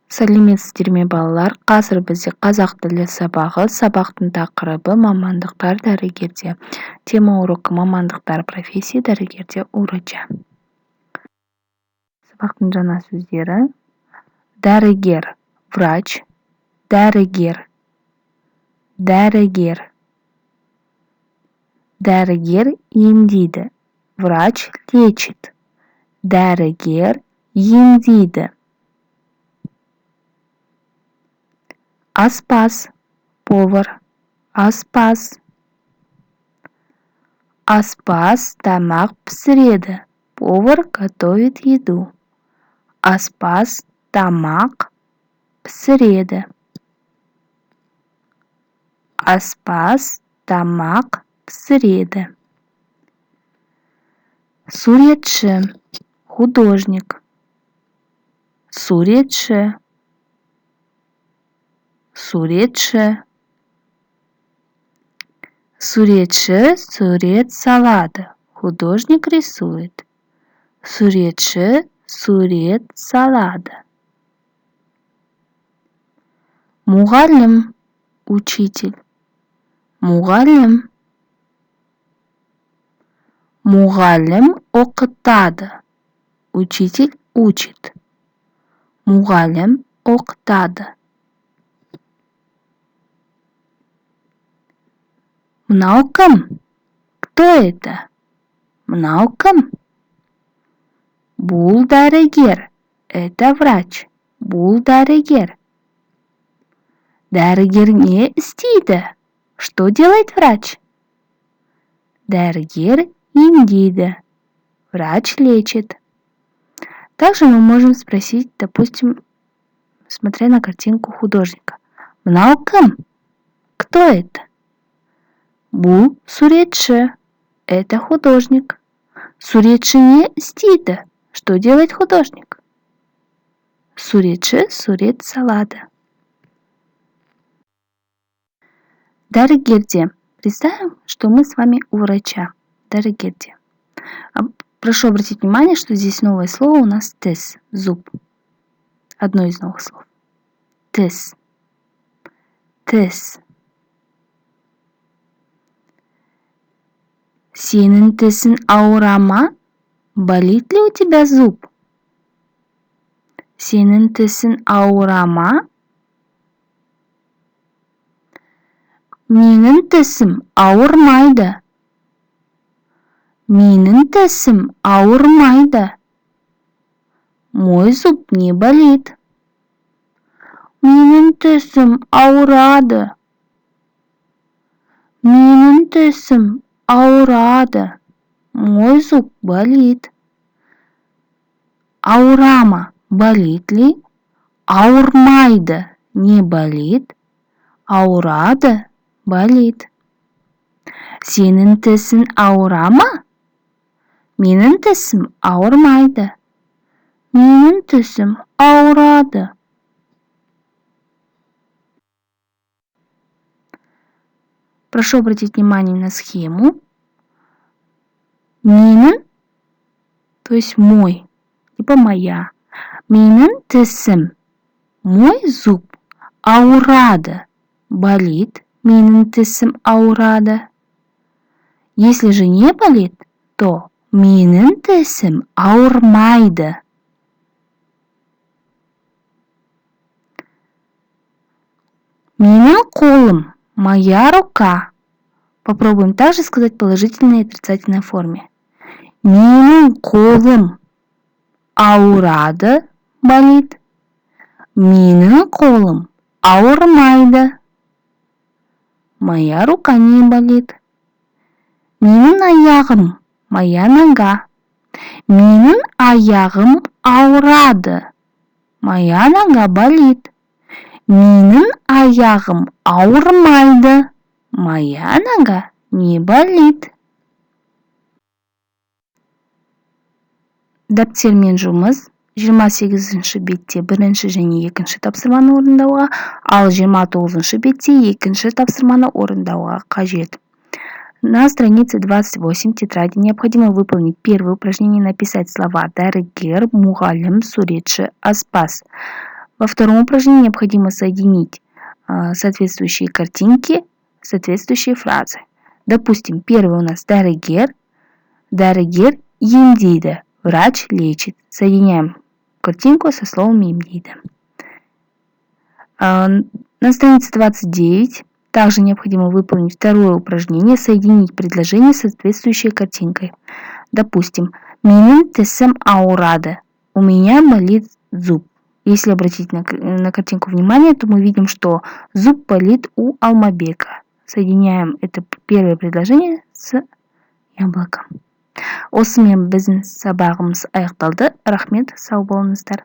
Сәлеметсіздер ме балалар? Қазір бізде қазақ тілі сабағы. Сабақтың тақырыбы мамандықтар дәрігерде. Тема урока мамандықтар профессия дәрігерде врача. Сабақтың жаңа сөздері: дәрігер, врач, дәрігер, дәрігер, дәрігер емдейді, врач лечит, дәрігер емдейді. Аспаз, повар, аспаз. Аспаз тамақ пісіреді, повар готовит еду. Аспаз тамақ пісіреді. Аспаз тамақ пісіреді. Суретші, художник. Суретші, суретші. Суретші сурет салады, художник рисует. Суретші сурет салады. Мұғалім, учитель. Мұғалім. Мұғалім оқытады, учитель учит. Мұғалім оқытады. Мынау кім? Кто это? Мынау кім? Бұл дәрігер. Это врач. Бұл дәрігер. Дәрігер не істейді? Что делает врач? Дәрігер емдейді. Врач лечит. Также мы можем спросить, допустим, смотря на картинку художника: мынау кім? Кто это? Бұл суретші. Это художник. Суретші не істейді? Что делает художник? Суретші сурет салады. Дәрігерде. Представим, что мы с вами у врача. Дәрігерде. Прошу обратить внимание, что здесь новое слово у нас тес, зуб. Одно из новых слов. Тес. Тес. Сенің тісің ауыра ма? Болит ли у тебя зуб? Сенің тісің ауыра ма? Менің тісім ауырмайды. Менің тісім ауырмайды. Мой зуб не болит. Менің тісім ауырады. Менің тісім ауырады. Мой зуб болит. Ауыра ма? Болит ли? Ауырмайды. Не болит. Ауырады. Болит. Сенің тісің ауыра ма? Менің тісім ауырмайды. Менің тісім ауырады. Прошу обратить внимание на схему. Менің, то есть мой, либо моя. Менің тісім, мой зуб, ауырады, болит. Менің тісім ауырады. Если же не болит, то менің тісім ауырмайды. Менің қолым, моя рука. Попробуем также сказать положительной и отрицательной форме. Менің қолым ауырады, болит. Менің қолым ауырмайды. Моя рука не болит. Менің аяғым, моя нога. Менің аяғым ауырады. Моя нога болит. Менің аяғым ауырмайды. Моя нога не болит. Дәптермен жұмыс 28-ші бетте бірінші және екінші тапсырманы орындауға, ал 29-ші бетте екінші тапсырманы орындауға қажет. На странице 28 тетради необходимо выполнить первое упражнение, написать слова дәрігер, мұғалім, суретші, аспаз. Во втором упражнении необходимо соединить соответствующие картинки, соответствующие фразы. Допустим, первый у нас «Дәрігер». «Дәрігер емдейді». Врач лечит. Соединяем картинку со словом «емдейді». На странице 29 также необходимо выполнить второе упражнение, соединить предложение с соответствующей картинкой. Допустим, «Менің тісім ауырады». У меня болит зуб. Если обратить на картинку внимание, то мы видим, что зуб болит у Алмабека. Соединяем это первое предложение с яблоком. Осымен біздің сабағымыз аяқталды. Рахмет, сау болыңыздар.